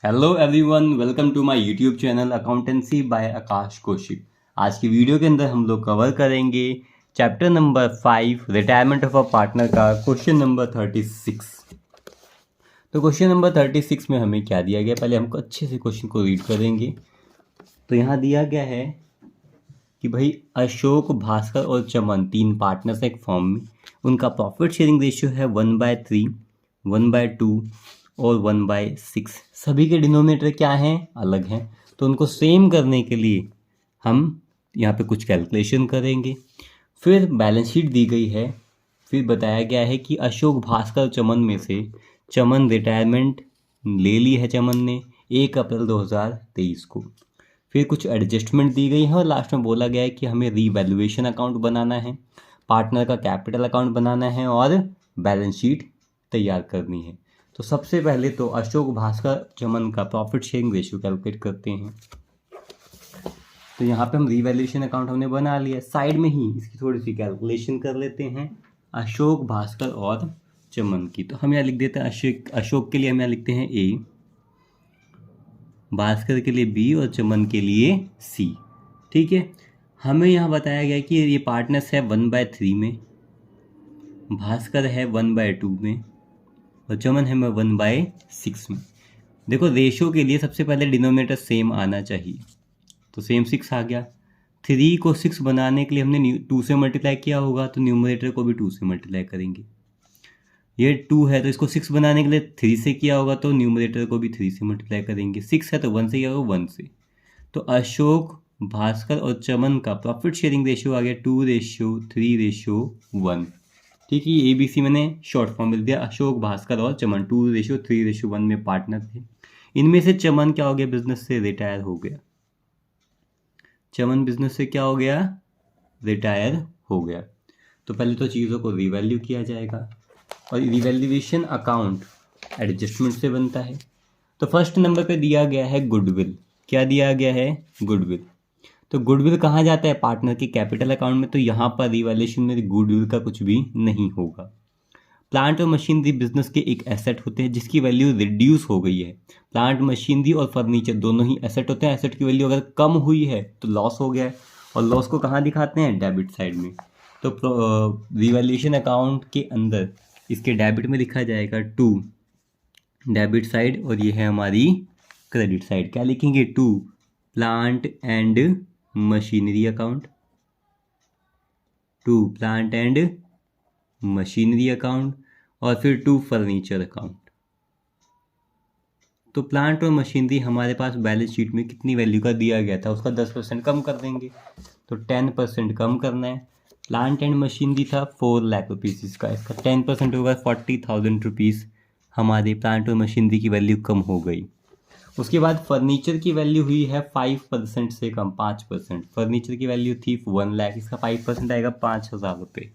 Hello everyone, welcome to my YouTube channel accountancy by Akash Kaushik. आज की video के अंदर हम लोग कवर करेंगे chapter number 5 retirement of a partner का क्वेश्चन नंबर 36। तो क्वेश्चन नंबर 36 में हमें क्या दिया गया, पहले हमको अच्छे से क्वेश्चन को रीड करेंगे। तो यहाँ दिया गया है कि भाई अशोक, भास्कर और चमन 3 पार्टनर्स एक फॉर्म में, उनका प्रॉफिट शेयरिंग रेशियो है 1/3, 1/2 और 1/6। सभी के डिनोमिनेटर क्या हैं, अलग हैं। तो उनको सेम करने के लिए हम यहाँ पे कुछ कैलकुलेशन करेंगे। फिर बैलेंस शीट दी गई है। फिर बताया गया है कि अशोक, भास्कर, चमन में से चमन रिटायरमेंट ले ली है चमन ने 1 अप्रैल 2023 को। फिर कुछ एडजस्टमेंट दी गई है और लास्ट में बोला गया है कि हमें रीवैल्यूएशन अकाउंट बनाना है, पार्टनर का कैपिटल अकाउंट बनाना है और बैलेंस शीट तैयार करनी है। तो सबसे पहले तो अशोक, भास्कर, चमन का प्रॉफिट शेयरिंग रेशियो कैलकुलेट करते हैं। तो यहाँ पे हम रीवैल्यूएशन अकाउंट हमने बना लिया, साइड में ही इसकी थोड़ी सी कैलकुलेशन कर लेते हैं अशोक, भास्कर और चमन की। तो हम यहाँ लिख देते हैं अशोक के लिए हम यहाँ लिखते हैं ए, भास्कर के लिए बी और चमन के लिए सी। ठीक है, हमें यहाँ बताया गया कि ये पार्टनर्स है 1/3 में, भास्कर है 1/2 में और चमन है 1/6 में। देखो रेशो के लिए सबसे पहले डिनोमिनेटर सेम आना चाहिए, तो सेम 6 आ गया। 3 को 6 बनाने के लिए हमने 2 से मल्टीप्लाई किया होगा, तो न्यूमरेटर को भी 2 से मल्टीप्लाई करेंगे। ये 2 है तो इसको 6 बनाने के लिए 3 से किया होगा, तो न्यूमरेटर को भी 3 से मल्टीप्लाई करेंगे। 6 है तो 1 से किया होगा, 1 से। तो अशोक, भास्कर और चमन का प्रॉफिट शेयरिंग रेशियो आ गया 2:3:1। ठीक है, ये ABC मैंने शॉर्ट फॉर्म में दिया। अशोक, भास्कर और चमन 2:3:1 में पार्टनर थे। इनमें से चमन क्या हो गया, बिजनेस से रिटायर हो गया। चमन बिजनेस से क्या हो गया, रिटायर हो गया। तो पहले तो चीज़ों को रिवैल्यू किया जाएगा और रिवैल्यूएशन अकाउंट एडजस्टमेंट से बनता है। तो फर्स्ट नंबर पे दिया गया है गुडविल। क्या दिया गया है, गुडविल। तो गुडविल कहाँ जाता है, पार्टनर के कैपिटल अकाउंट में। तो यहाँ पर रिवैल्यूएशन में गुडविल का कुछ भी नहीं होगा। प्लांट और मशीनरी बिजनेस के एक एसेट होते हैं जिसकी वैल्यू रिड्यूस हो गई है। प्लांट, मशीनरी और फर्नीचर दोनों ही एसेट होते हैं। एसेट की वैल्यू अगर कम हुई है तो लॉस हो गया है, और लॉस को कहाँ दिखाते हैं, डेबिट साइड में। तो रिवैल्यूएशन अकाउंट के अंदर इसके डेबिट में लिखा जाएगा 2 डेबिट साइड, और ये है हमारी क्रेडिट साइड। क्या लिखेंगे, 2 plant and machinery account, 2 plant and machinery account, और फिर 2 फर्नीचर अकाउंट। तो प्लांट और मशीनरी हमारे पास बैलेंस शीट में कितनी वैल्यू का दिया गया था, उसका 10% कम कर देंगे। तो 10% कम करना है। प्लांट एंड मशीनरी था 4 लाख रुपीज़ इसका, इसका 10% होगा 40,000 रुपीज़। हमारे प्लांट और मशीनरी की वैल्यू कम हो गई। उसके बाद फर्नीचर की वैल्यू हुई है 5% से कम, 5%। फर्नीचर की वैल्यू थी 1 लाख, इसका 5% आएगा 5,000 रुपये।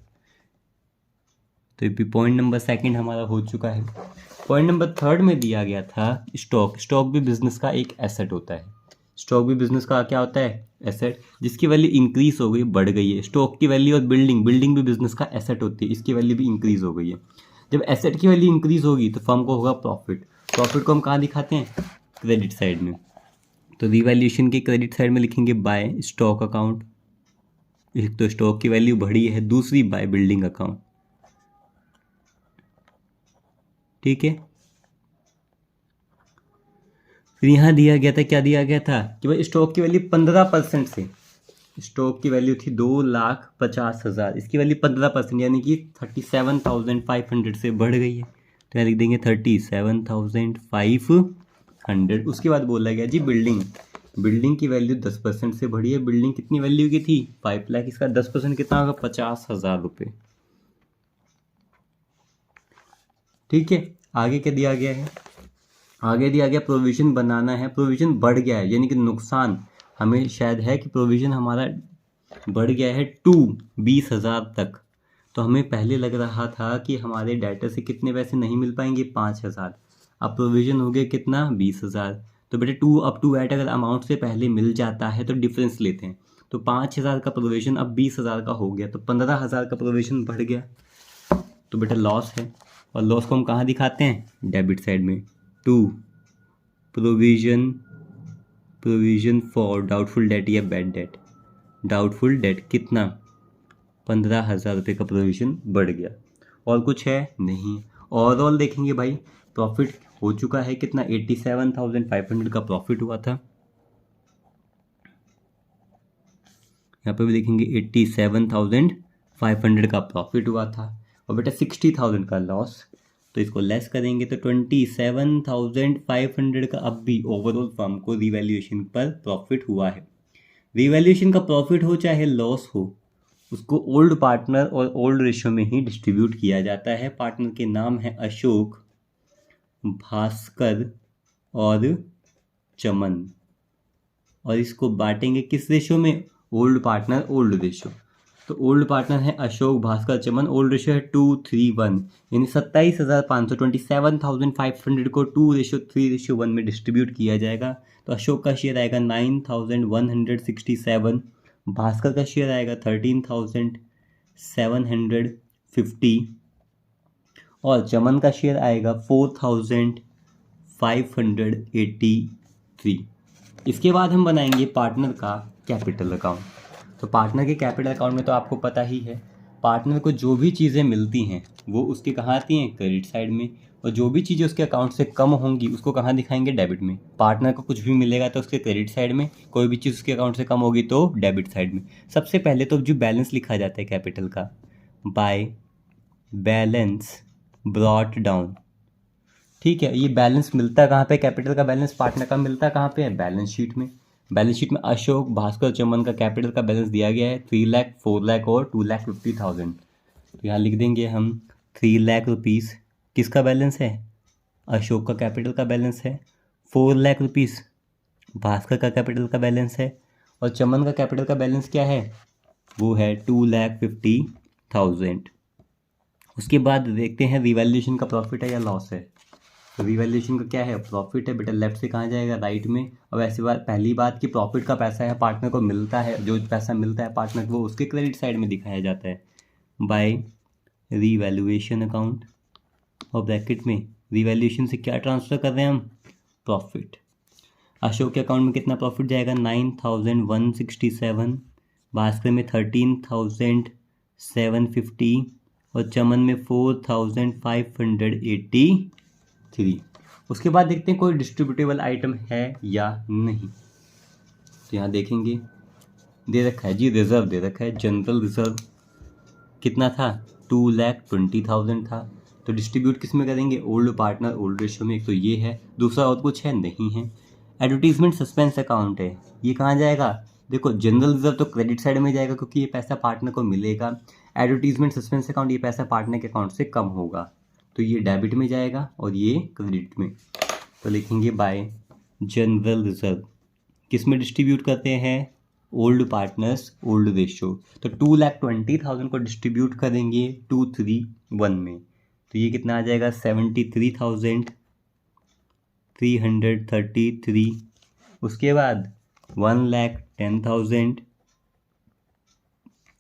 तो ये भी पॉइंट नंबर सेकंड हमारा हो चुका है। पॉइंट नंबर थर्ड में दिया गया था स्टॉक। स्टॉक भी बिजनेस का एक एसेट होता है। स्टॉक भी बिजनेस का क्या होता है, एसेट, जिसकी वैल्यू इंक्रीज हो गई, बढ़ गई है। स्टॉक की वैल्यू और बिल्डिंग भी बिजनेस का एसेट होती है, इसकी वैल्यू भी इंक्रीज हो गई है। जब एसेट की वैल्यू इंक्रीज होगी तो फर्म को होगा प्रॉफिट। प्रॉफिट को हम कहाँ दिखाते हैं, क्रेडिट साइड में। तो रिवैल्यूएशन के क्रेडिट साइड में लिखेंगे बाय स्टॉक अकाउंट। एक तो स्टॉक की वैल्यू बढ़ी है, दूसरी बाय बिल्डिंग अकाउंट। ठीक है, फिर यहाँ दिया गया था, क्या दिया गया था कि भाई स्टॉक की वैल्यू 15% से, स्टॉक की वैल्यू थी 2,50,000, इसकी वैल्यू 15% यानी कि 37,500 से बढ़ गई है। तो यहाँ लिख देंगे 37,500। उसके बाद बोला गया जी बिल्डिंग की वैल्यू 10% से बढ़ी है। बिल्डिंग कितनी वैल्यू की थी, 5 लाख, इसका 10% कितना होगा, 50,000 रुपये। ठीक है, आगे क्या दिया गया है, आगे दिया गया प्रोविजन बनाना है। प्रोविजन बढ़ गया है, यानी कि नुकसान हमें शायद है कि प्रोविजन हमारा बढ़ गया है 20,000 तक। तो हमें पहले लग रहा था कि हमारे डेटर से कितने पैसे नहीं मिल पाएंगे, 5,000। अब प्रोविजन हो गया कितना, 20,000। तो बेटे 2 अप टू एट अगर अमाउंट से पहले मिल जाता है तो डिफरेंस लेते हैं। तो 5,000 का प्रोविजन अब 20,000 का हो गया, तो 15,000 का प्रोविजन बढ़ गया। तो बेटा लॉस है, और लॉस को हम कहाँ दिखाते हैं, डेबिट साइड में। 2 प्रोविजन फॉर डाउटफुल डेट या बैड डेट। डाउटफुल डेट कितना, 15,000 रुपये का प्रोविजन बढ़ गया। और कुछ है नहीं। ओवरऑल देखेंगे भाई, प्रॉफिट हो चुका है कितना, 87,500 का प्रॉफिट हुआ था। यहाँ पे भी देखेंगे 87,500 का प्रॉफिट हुआ था और बेटा 60,000 का लॉस। तो इसको लेस करेंगे तो 27,500 का अब भी ओवरऑल फर्म को रिवैल्यूएशन पर प्रॉफिट हुआ है। रिवैल्यूएशन का प्रॉफिट हो चाहे लॉस हो, उसको ओल्ड पार्टनर और ओल्ड रेशियो में ही डिस्ट्रीब्यूट किया जाता है। पार्टनर के नाम है अशोक, भास्कर और चमन, और इसको बांटेंगे किस रेशियो में, ओल्ड पार्टनर ओल्ड रेशियो। तो ओल्ड पार्टनर है अशोक, भास्कर, चमन, ओल्ड रेशियो है 2:3:1, यानी 27,500 को 2:3:1 में डिस्ट्रीब्यूट किया जाएगा। तो अशोक का शेयर आएगा 9,167, भास्कर का शेयर आएगा 13,750 और चमन का शेयर आएगा 4,583। इसके बाद हम बनाएंगे पार्टनर का कैपिटल अकाउंट। तो पार्टनर के कैपिटल अकाउंट में तो आपको पता ही है, पार्टनर को जो भी चीज़ें मिलती हैं वो उसके कहाँ आती हैं, क्रेडिट साइड में, और जो भी चीज़ें उसके अकाउंट से कम होंगी उसको कहाँ दिखाएंगे, डेबिट में। पार्टनर को कुछ भी मिलेगा तो उसके क्रेडिट साइड में, कोई भी चीज़ उसके अकाउंट से कम होगी तो डेबिट साइड में। सबसे पहले तो जो बैलेंस लिखा जाता है कैपिटल का, बाय बैलेंस ब्रॉट डाउन। ठीक है, ये बैलेंस मिलता कहाँ पे, कैपिटल का बैलेंस पार्टनर का मिलता कहाँ पे है, बैलेंस शीट में। बैलेंस शीट में अशोक, भास्कर, चमन का कैपिटल का बैलेंस दिया गया है 3 लाख, 4 लाख और 2,50,000। तो यहाँ लिख देंगे हम 3 लाख रुपीज़ किसका बैलेंस है, अशोक का कैपिटल का बैलेंस है। 4 लाख रुपीज़ भास्कर का कैपिटल का बैलेंस है और चमन का कैपिटल का बैलेंस क्या है, वो है 2,50,000। उसके बाद देखते हैं रिवैल्यूएशन का प्रॉफिट है या लॉस है। तो रिवैल्यूएशन का क्या है, प्रॉफिट है बेटा, लेफ्ट से कहाँ जाएगा, राइट में। और ऐसी बात, पहली बात कि प्रॉफिट का पैसा है पार्टनर को मिलता है, जो पैसा मिलता है पार्टनर को वो उसके क्रेडिट साइड में दिखाया जाता है बाय रिवैल्यूएशन अकाउंट, और ब्रैकेट में रिवैल्यूएशन से क्या ट्रांसफ़र कर रहे हैं हम, प्रॉफिट। अशोक के अकाउंट में कितना प्रॉफिट जाएगा, 9,167, भास्कर में 13,750 और चमन में 4,583। उसके बाद देखते हैं कोई डिस्ट्रीब्यूटेबल आइटम है या नहीं। तो यहाँ देखेंगे दे रखा है जी, रिजर्व दे रखा है, जनरल रिजर्व कितना था, 2,20,000 था। तो डिस्ट्रीब्यूट किस में करेंगे, ओल्ड पार्टनर ओल्ड रेशियो में। एक तो ये है, दूसरा और कुछ है नहीं है। एडवर्टीजमेंट सस्पेंस अकाउंट है, ये कहाँ जाएगा, देखो जनरल रिजर्व तो क्रेडिट साइड में जाएगा क्योंकि ये पैसा पार्टनर को मिलेगा। एडवर्टीजमेंट सस्पेंस अकाउंट, ये पैसा पार्टनर के अकाउंट से कम होगा तो ये डेबिट में जाएगा और ये क्रेडिट में। तो लिखेंगे बाय जनरल रिजर्व किस में डिस्ट्रीब्यूट करते हैं, ओल्ड पार्टनर्स ओल्ड रेशियो। तो 2,20,000 को डिस्ट्रीब्यूट करेंगे 2:3:1 में, तो ये कितना आ जाएगा, 73,333। उसके बाद 1,10,000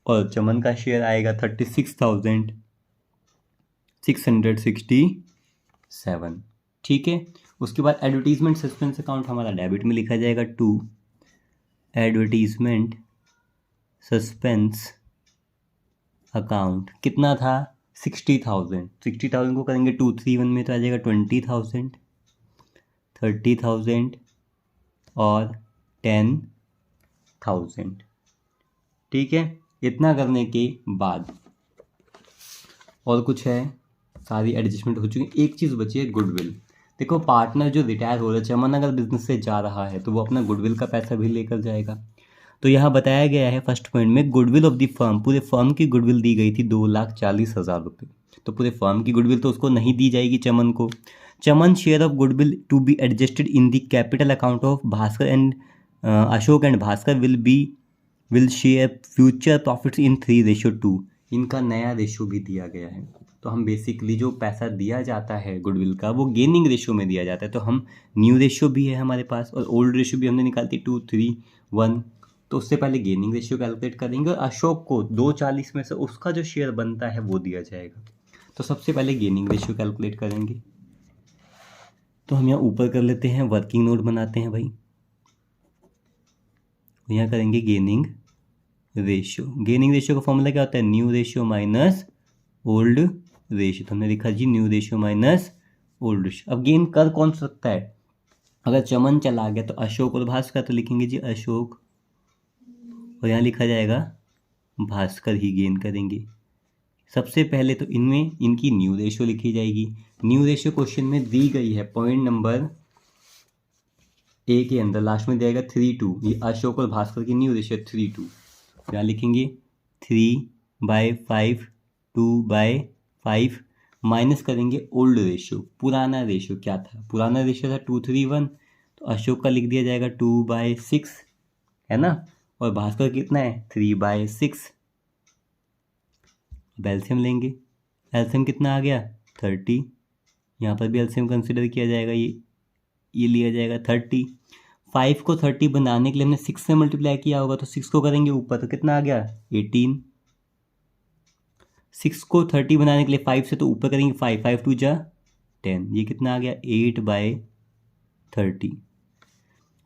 और चमन का शेयर आएगा 36,667। ठीक है। उसके बाद एडवर्टीजमेंट सस्पेंस अकाउंट हमारा डेबिट में लिखा जाएगा 2, एडवर्टीजमेंट सस्पेंस अकाउंट कितना था, 60,000। 60,000 को करेंगे 2:3:1 में तो आ जाएगा 20,000, 30,000 और 10,000। ठीक है। इतना करने के बाद और कुछ है, सारी एडजस्टमेंट हो चुकी है। एक चीज़ बची है, गुडविल। देखो पार्टनर जो रिटायर हो रहा है, चमन अगर बिजनेस से जा रहा है तो वो अपना गुडविल का पैसा भी लेकर जाएगा। तो यहाँ बताया गया है फर्स्ट पॉइंट में, गुडविल ऑफ द फर्म, पूरे फर्म की गुडविल दी गई थी 2,40,000 रुपये। तो पूरे फर्म की गुडविल तो उसको नहीं दी जाएगी चमन को। Chaman share of goodwill to be adjusted in the capital account of Bhaskar and Ashok and Bhaskar will share future profits in 3:2। इनका नया रेशो भी दिया गया है। तो हम बेसिकली जो पैसा दिया जाता है गुडविल का वो गेनिंग रेशो में दिया जाता है। तो हम न्यू रेशो भी है हमारे पास और ओल्ड रेशो भी हमने निकालती 2:3:1। तो उससे पहले गेनिंग रेशियो कैलकुलेट करेंगे और अशोक को 2,40 में से उसका जो शेयर बनता है वो दिया जाएगा। तो सबसे पहले गेनिंग रेशियो कैलकुलेट करेंगे। तो हम यहाँ ऊपर कर लेते हैं, वर्किंग नोट बनाते हैं भाई। यहाँ करेंगे गेनिंग रेशियो। गेनिंग रेशियो का फॉर्मूला क्या होता है, new ratio minus old ratio. तो हमने लिखा जी new ratio minus old ratio. अब गेन कर कौन सकता है, अगर चमन चला गया तो अशोक और भास्कर, तो लिखेंगे जी अशोक, और यहाँ लिखा जाएगा भास्कर ही गेन करेंगे। सबसे पहले तो इनमें इनकी न्यू रेशियो लिखी जाएगी। न्यू रेशियो क्वेश्चन में दी गई है पॉइंट नंबर ए के अंदर, लास्ट में दिया जाएगा 3:2। ये अशोक और भास्कर की न्यू रेशियो 3:2। यहाँ लिखेंगे 3/5 2/5 माइनस करेंगे ओल्ड रेशियो। पुराना रेशियो क्या था, पुराना रेशियो था 2:3:1, तो अशोक का लिख दिया जाएगा 2/6, है ना, और भास्कर कितना है 3/6। अब एलसीएम लेंगे, एलसीएम कितना आ गया 30। यहाँ पर भी एलसीएम कंसिडर किया जाएगा, ये लिया जाएगा 30। 5 को 30 बनाने के लिए हमने 6 से मल्टीप्लाई किया होगा, तो 6 को करेंगे ऊपर, तो कितना आ गया 18। 6 को 30 बनाने के लिए 5 से तो ऊपर करेंगे 5, 5 2 जा 10, ये कितना आ गया 8/30।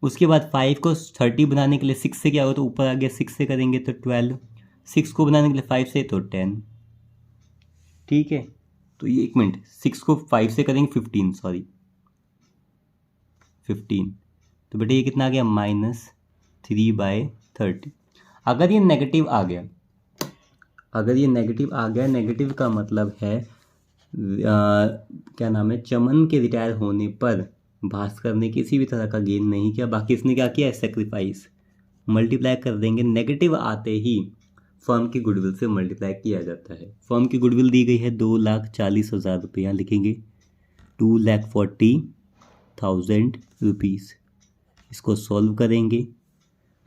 उसके बाद 5 को 30 बनाने के लिए 6 से क्या होगा, तो ऊपर आ गया 6 से करेंगे तो 12। 6 को बनाने के लिए 5 से तो 10, ठीक है। तो ये 1 मिनट, 6 को 5 से करेंगे 15, सॉरी 15, तो बेटा ये कितना आ गया -3/30। अगर ये नेगेटिव आ गया, अगर ये नेगेटिव आ गया, नेगेटिव का मतलब है क्या नाम है, चमन के रिटायर होने पर भास्कर ने किसी भी तरह का गेन नहीं किया, बाकी इसने क्या किया है सेक्रीफाइस। मल्टीप्लाई कर देंगे, नेगेटिव आते ही फर्म की गुडविल से मल्टीप्लाई किया जाता है। फर्म की गुडविल दी गई है 2,40,000 रुपये, यहाँ लिखेंगे 2,40,000 रुपीज़। इसको सॉल्व करेंगे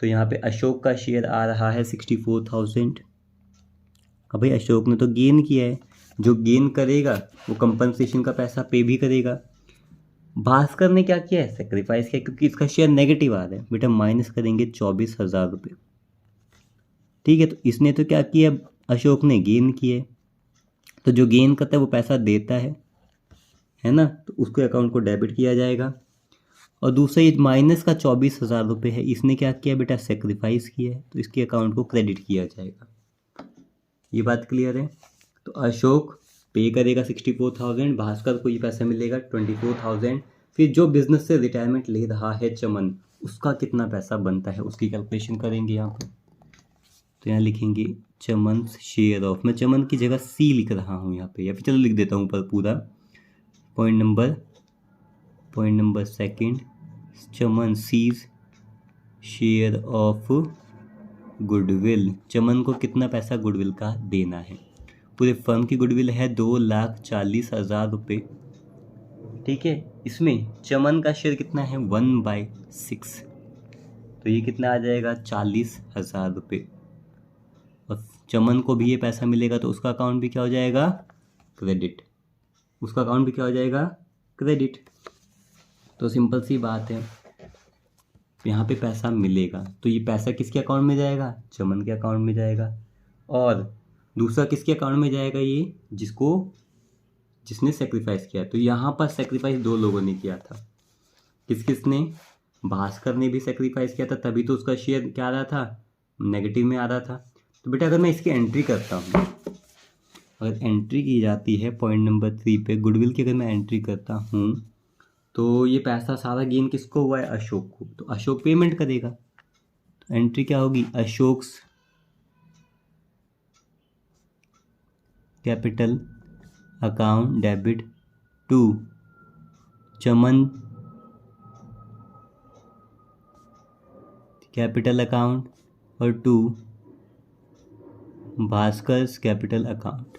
तो यहाँ पे अशोक का शेयर आ रहा है 64,000। अब भाई अशोक ने तो गेन किया है, जो गेन करेगा वो कंपनसेशन का पैसा पे भी करेगा। भास्कर ने क्या किया है सेक्रीफाइस किया, क्योंकि इसका शेयर नेगेटिव आ रहा है, बेटा माइनस करेंगे 24,000 रुपये, ठीक है। तो इसने तो क्या किया, अशोक ने गेन किया है, तो जो गेन करता है वो पैसा देता है ना, तो उसको अकाउंट को डेबिट किया जाएगा। और दूसरा ये माइनस का 24,000 रुपये है, इसने क्या किया बेटा सेक्रीफाइस किया है, तो इसके अकाउंट को क्रेडिट किया जाएगा। ये बात क्लियर है। तो अशोक पे करेगा 64,000, भास्कर को ये पैसा मिलेगा 24,000। फिर जो बिजनेस से रिटायरमेंट ले रहा है चमन, उसका कितना पैसा बनता है उसकी कैलकुलेशन करेंगे यहाँ पर। तो यहाँ लिखेंगे चमन शेयर ऑफ, मैं चमन की जगह सी लिख रहा हूँ यहाँ पे, या फिर चलो लिख देता हूँ ऊपर पूरा। Point number second, Chaman sees share of goodwill. Chaman को कितना पैसा गुडविल का देना है, पूरे फर्म की गुडविल है 2,40,000 रुपये, ठीक है। इसमें चमन का शेयर कितना है 1/6, तो ये कितना आ जाएगा 40,000 रुपये। और चमन को भी ये पैसा मिलेगा, तो उसका अकाउंट भी क्या हो जाएगा क्रेडिट, उसका अकाउंट भी क्या हो जाएगा क्रेडिट। तो सिंपल सी बात है, यहाँ पे पैसा मिलेगा तो ये पैसा किसके अकाउंट में जाएगा, चमन के अकाउंट में जाएगा। और दूसरा किसके अकाउंट में जाएगा, ये जिसने सेक्रीफाइस किया। तो यहाँ पर सेक्रीफाइस 2 लोगों ने किया था, किसने, भास्कर ने भी सेक्रीफाइस किया था, तभी तो उसका शेयर क्या आ रहा था नेगेटिव में आ रहा था। तो बेटा अगर मैं इसकी एंट्री करता हूँ, अगर एंट्री की जाती है पॉइंट नंबर 3 पे गुडविल की, अगर मैं एंट्री करता हूँ तो ये पैसा सारा गेन किसको हुआ है, अशोक को, तो अशोक पेमेंट करेगा। तो एंट्री क्या होगी, Ashok's capital account debit to Chaman capital account और टू भास्कर्स कैपिटल अकाउंट,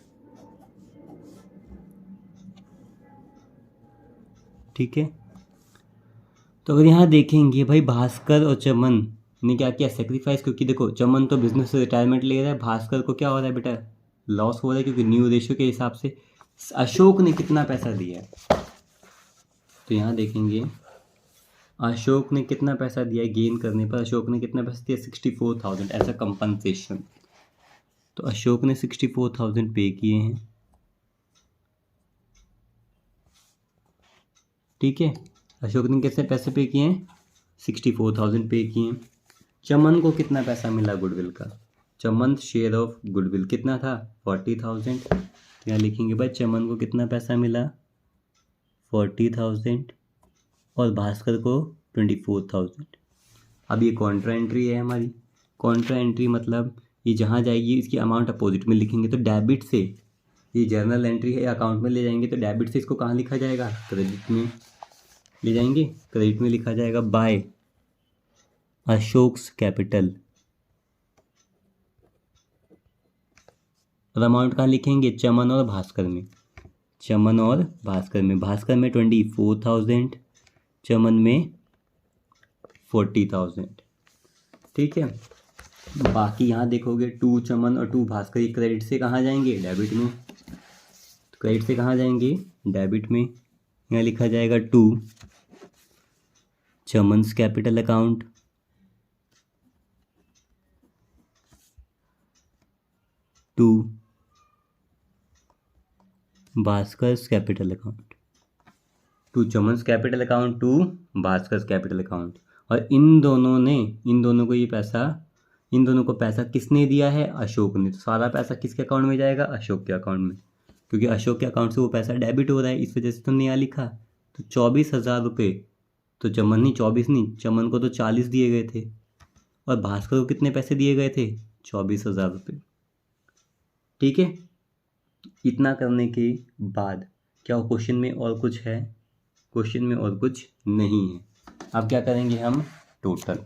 ठीक है। तो अगर यहाँ देखेंगे भाई भास्कर और चमन ने क्या किया सेक्रीफाइस, क्योंकि देखो चमन तो बिजनेस से रिटायरमेंट ले रहा है, भास्कर को क्या हो रहा है बेटा लॉस हो रहा है, क्योंकि न्यू रेशियो के हिसाब से अशोक ने कितना पैसा दिया है। तो यहाँ देखेंगे अशोक ने कितना पैसा दिया है, गेन करने पर अशोक ने कितना पैसा दिया 64,000 एज अ कंपनसेशन। तो अशोक ने 64,000 पे किए हैं, ठीक है। अशोक ने कितने पैसे पे किए हैं? 64,000 पे किए हैं। चमन को कितना पैसा मिला गुडविल का? चमन शेयर ऑफ गुडविल कितना था? 40,000। यहाँ लिखेंगे भाई चमन को कितना पैसा मिला? 40,000 और भास्कर को 24,000। अब ये कॉन्ट्रा एंट्री है हमारी। कॉन्ट्रा एंट्री मतलब ये जहाँ जाएगी इसकी अमाउंट अपोजिट में लिखेंगे, तो डेबिट से ये जर्नल एंट्री है, अकाउंट में ले जाएंगे तो डेबिट से इसको कहाँ लिखा जाएगा? क्रेडिट में ले जाएंगे, क्रेडिट में लिखा जाएगा बाय अशोक्स कैपिटल। और अमाउंट कहाँ लिखेंगे? चमन और भास्कर में। चमन और भास्कर में, भास्कर में 24,000, चमन में 40,000। ठीक है। बाकी यहाँ देखोगे 2 चमन और 2 भास्कर, ये क्रेडिट से कहाँ जाएंगे? डेबिट में। तो क्रेडिट से कहाँ जाएंगे? डेबिट में। यहाँ लिखा जाएगा 2 Chaman's capital account, 2 Bhaskar's capital account, 2 Chaman's capital account, 2 Bhaskar's capital account. और इन दोनों को ये पैसा, इन दोनों को पैसा किसने दिया है? अशोक ने। तो सारा पैसा किसके अकाउंट में जाएगा? अशोक के अकाउंट में, क्योंकि अशोक के अकाउंट से वो पैसा डेबिट हो रहा है, इस वजह से तुमने यहाँ लिखा। तो 24,000 रुपये तो चमन नहीं, 24 नहीं, चमन को तो 40 दिए गए थे और भास्कर को कितने पैसे दिए गए थे? 24,000 रुपये। ठीक है। इतना करने के बाद क्या क्वेश्चन में और कुछ है? क्वेश्चन में और कुछ नहीं है। अब क्या करेंगे हम? टोटल।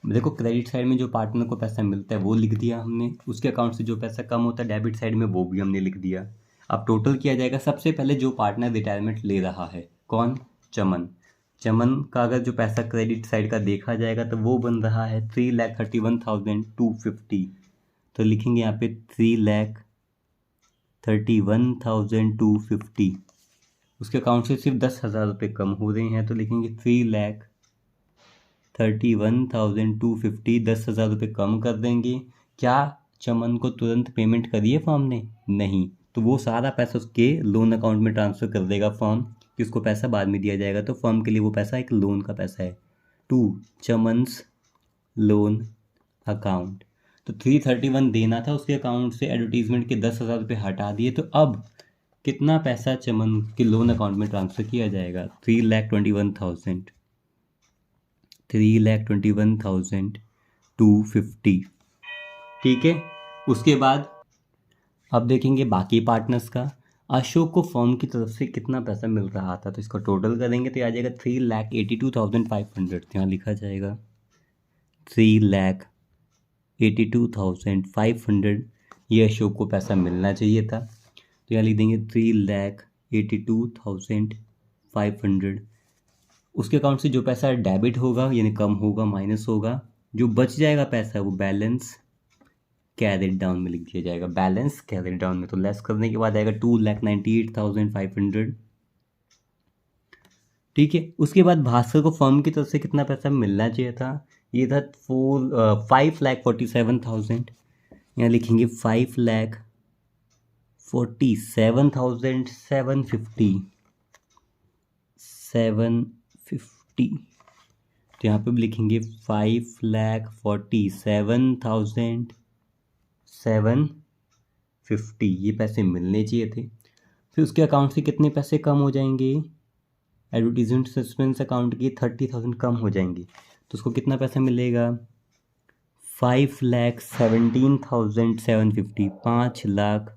देखो क्रेडिट साइड में जो पार्टनर को पैसा मिलता है वो लिख दिया हमने, उसके अकाउंट से जो पैसा कम होता है डेबिट साइड में वो भी हमने लिख दिया। अब टोटल किया जाएगा। सबसे पहले जो पार्टनर रिटायरमेंट ले रहा है, कौन? चमन। चमन का अगर जो पैसा क्रेडिट साइड का देखा जाएगा तो वो बन रहा है 3,31,250। तो लिखेंगे यहाँ पे 3,31,250। उसके अकाउंट से सिर्फ 10,000 रुपये कम हो रहे हैं, तो लिखेंगे 3,31,250। 10,000 रुपये कम कर देंगे। क्या चमन को तुरंत पेमेंट करिए फॉर्म ने? नहीं। तो वो सारा पैसा उसके लोन अकाउंट में ट्रांसफ़र कर देगा फॉर्म, कि उसको पैसा बाद में दिया जाएगा। तो फॉर्म के लिए वो पैसा एक लोन का पैसा है, 2 चमन्स लोन अकाउंट। तो 331 देना था उसके अकाउंट से, एडवर्टीजमेंट के 10,000 रुपये हटा दिए। तो अब कितना पैसा चमन के लोन अकाउंट में ट्रांसफ़र किया जाएगा? 3,21,000, 3,21,250। ठीक है। उसके बाद अब देखेंगे बाकी पार्टनर्स का। अशोक को फर्म की तरफ से कितना पैसा मिल रहा था, तो इसका टोटल करेंगे तो आ जाएगा 3,82,500। यहाँ लिखा जाएगा 3,82,500 ये अशोक को पैसा मिलना चाहिए था। तो यहाँ लिख देंगे 3,82,500। उसके अकाउंट से जो पैसा डेबिट होगा यानी कम होगा, माइनस होगा, जो बच जाएगा पैसा वो बैलेंस कैरिड डाउन में लिख दिया जाएगा। बैलेंस कैरिड डाउन में, तो लेस करने के बाद आएगा 2,98,500। ठीक है। उसके बाद भास्कर को फर्म की तरफ से कितना पैसा मिलना चाहिए था? ये था 5,47,000। यहाँ लिखेंगे 5,47,750। तो यहाँ पे भी लिखेंगे 5,47,750। ये पैसे मिलने चाहिए थे। फिर उसके अकाउंट से कितने पैसे कम हो जाएंगे? एडवर्टीजमेंट सस्पेंस अकाउंट की 30,000 कम हो जाएंगे। तो उसको कितना पैसा मिलेगा? 5,17,750,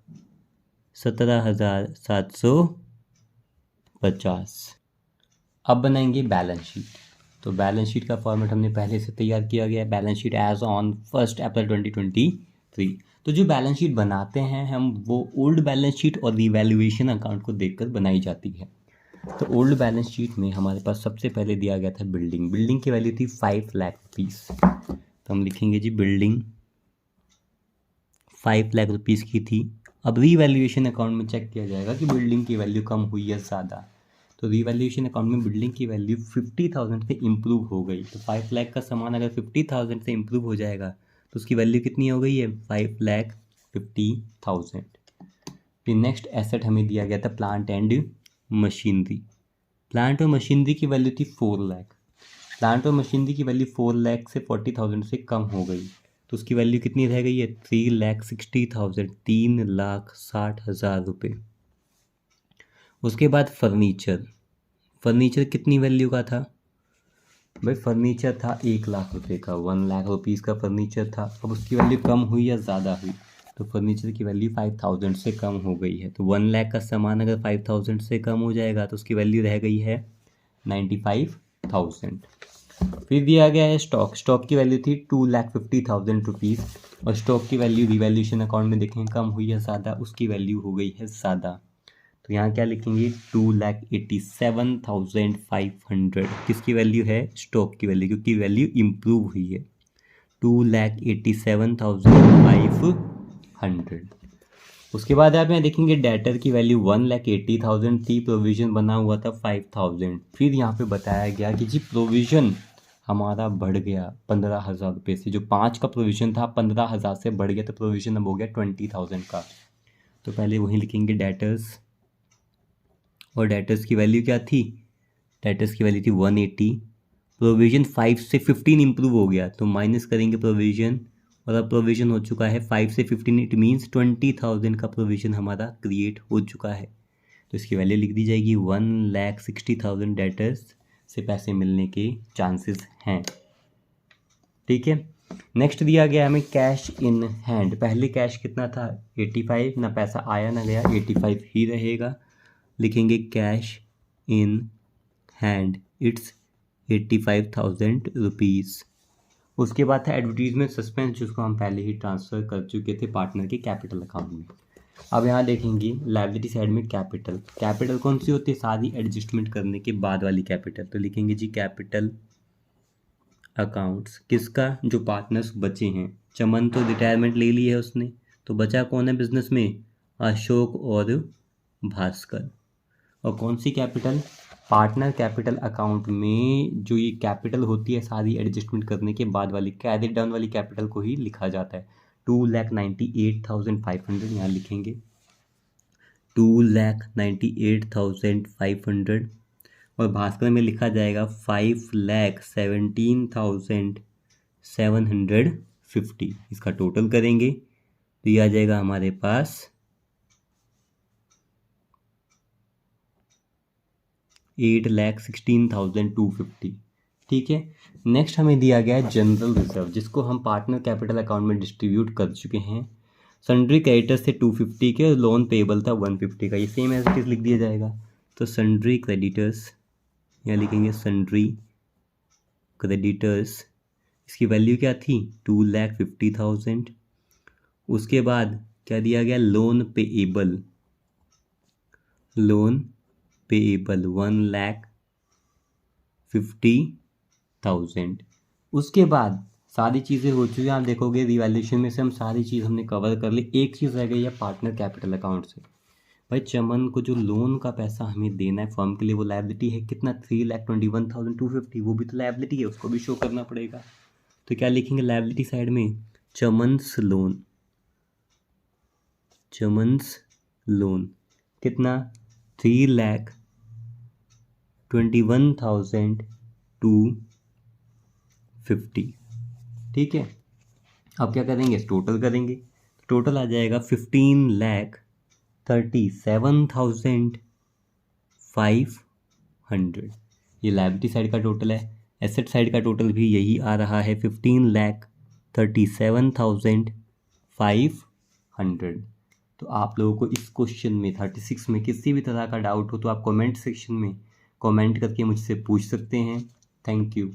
5,17,750। अब बनाएंगे बैलेंस शीट। तो बैलेंस शीट का फॉर्मेट हमने पहले से तैयार किया गया है। बैलेंस शीट एज ऑन 1 अप्रैल 2023। तो जो बैलेंस शीट बनाते हैं हम, वो ओल्ड बैलेंस शीट और रिवैल्यूएशन अकाउंट को देखकर बनाई जाती है। तो ओल्ड बैलेंस शीट में हमारे पास सबसे पहले दिया गया था बिल्डिंग की वैल्यू थी 5 लाख रुपीज़। तो हम लिखेंगे जी बिल्डिंग 5 लाख रुपीज़ की थी। अब रीवैल्यूएशन अकाउंट में चेक किया जाएगा कि बिल्डिंग की वैल्यू कम हुई या ज़्यादा। तो रीवैल्यूएशन अकाउंट में बिल्डिंग की वैल्यू 50,000 से इम्प्रूव हो गई। तो 5 लाख का सामान अगर 50,000 से इम्प्रूव हो जाएगा तो उसकी वैल्यू कितनी हो गई है? 5,50,000। फिर नेक्स्ट एसेट हमें दिया गया था प्लांट एंड मशीनरी। प्लांट और मशीनरी की वैल्यू थी 4 लाख। प्लांट और मशीनरी की वैल्यू 4 लाख से 40,000 से कम हो गई, तो उसकी वैल्यू कितनी रह गई है? 3,60,000, 3,60,000 रुपये। उसके बाद फर्नीचर कितनी वैल्यू का था भाई? फर्नीचर था 1 लाख रुपए का, 1 लाख रुपीज़ का फर्नीचर था। अब उसकी वैल्यू कम हुई या ज़्यादा हुई? तो फर्नीचर की वैल्यू 5,000 से कम हो गई है। तो 1 लाख का सामान अगर 5,000 से कम हो जाएगा तो उसकी वैल्यू रह गई है 95,000। फिर दिया गया है स्टॉक की वैल्यू थी 2,50,000 रुपीज़, और स्टॉक की वैल्यू रिवैल्यूएशन अकाउंट में देखें कम हुई या ज़्यादा? उसकी वैल्यू हो गई है ज़्यादा। तो यहाँ क्या लिखेंगे? 2,87,500 किसकी वैल्यू है? स्टॉक की वैल्यू, क्योंकि वैल्यू इम्प्रूव हुई है। 2,87,500। उसके बाद आप यहाँ देखेंगे डेटर की वैल्यू 1,80,000 थी, प्रोविज़न बना हुआ था 5,000। फिर यहाँ पे बताया गया कि जी प्रोविज़न हमारा बढ़ गया 15,000 रुपये से। जो 5 का प्रोविज़न था 15,000 से बढ़ गया, तो प्रोविज़न अब हो गया 20,000 का। तो पहले वहीं लिखेंगे डेटर्स, और डेटर्स की वैल्यू क्या थी? डेटर्स की वैल्यू थी 180। प्रोविज़न 5 से 15 इंप्रूव हो गया, तो माइनस करेंगे प्रोविज़न, और अब प्रोविज़न हो चुका है 5 से 15, इट मीन्स 20,000 का प्रोविज़न हमारा क्रिएट हो चुका है। तो इसकी वैल्यू लिख दी जाएगी 1,60,000 डेटर्स से पैसे मिलने के चांसेस हैं। ठीक है। नेक्स्ट दिया गया हमें कैश इन हैंड। पहले कैश कितना था? 85, ना पैसा आया ना गया, 85 ही रहेगा। लिखेंगे cash in hand, it's 85,000 rupees. उसके बाद था एडवर्टीजमेंट सस्पेंस, जिसको हम पहले ही ट्रांसफ़र कर चुके थे पार्टनर के कैपिटल अकाउंट में। अब यहाँ देखेंगे लायबिलिटी साइड में कैपिटल कौन सी होती है? सारी एडजस्टमेंट करने के बाद वाली कैपिटल। तो लिखेंगे जी कैपिटल अकाउंट्स किसका? जो पार्टनर्स बचे हैं। चमन तो रिटायरमेंट ले ली है उसने, तो बचा कौन है बिजनेस में? अशोक और भास्कर। और कौन सी कैपिटल? पार्टनर कैपिटल अकाउंट में जो ये कैपिटल होती है सारी एडजस्टमेंट करने के बाद वाली, कैरिड डाउन वाली कैपिटल को ही लिखा जाता है। 2,98,500 यहाँ लिखेंगे, 2,98,500। और भास्कर में लिखा जाएगा 5,17,750। इसका टोटल करेंगे तो ये आ जाएगा हमारे पास 8,16,250। ठीक है। नेक्स्ट हमें दिया गया है जनरल रिजर्व, जिसको हम पार्टनर कैपिटल अकाउंट में डिस्ट्रीब्यूट कर चुके हैं। सन्ड्री क्रेडिटर्स थे 250 के, और लोन पेबल था 150 का। ये सेम एज इट इज लिख दिया जाएगा। तो सन्ड्री क्रेडिटर्स यहाँ लिखेंगे, सन्ड्री क्रेडिटर्स, इसकी वैल्यू क्या थी? 2,50,000। उसके बाद क्या दिया गया? Loan payable 1,50,000। उसके बाद सारी चीज़ें हो चुकी हैं। आप देखोगे रिवैल्यूएशन में से हम सारी चीज़ हमने कवर कर ली। एक चीज़ रह गई है पार्टनर कैपिटल अकाउंट से। भाई चमन को जो लोन का पैसा हमें देना है फर्म के लिए, वो लायबिलिटी है कितना? 3,21,250। वो भी तो लायबिलिटी है, उसको भी शो करना पड़ेगा। तो क्या लिखेंगे लायबिलिटी साइड में? चमन्स लोन कितना? 3,21,250। ठीक है। अब क्या करेंगे? टोटल करेंगे। टोटल आ जाएगा 15,37,500। ये लायबिलिटी साइड का टोटल है। एसेट साइड का टोटल भी यही आ रहा है, 15,37,500। तो आप लोगों को इस क्वेश्चन में 36 में किसी भी तरह का डाउट हो तो आप कमेंट सेक्शन में कमेंट करके मुझसे पूछ सकते हैं। Thank you.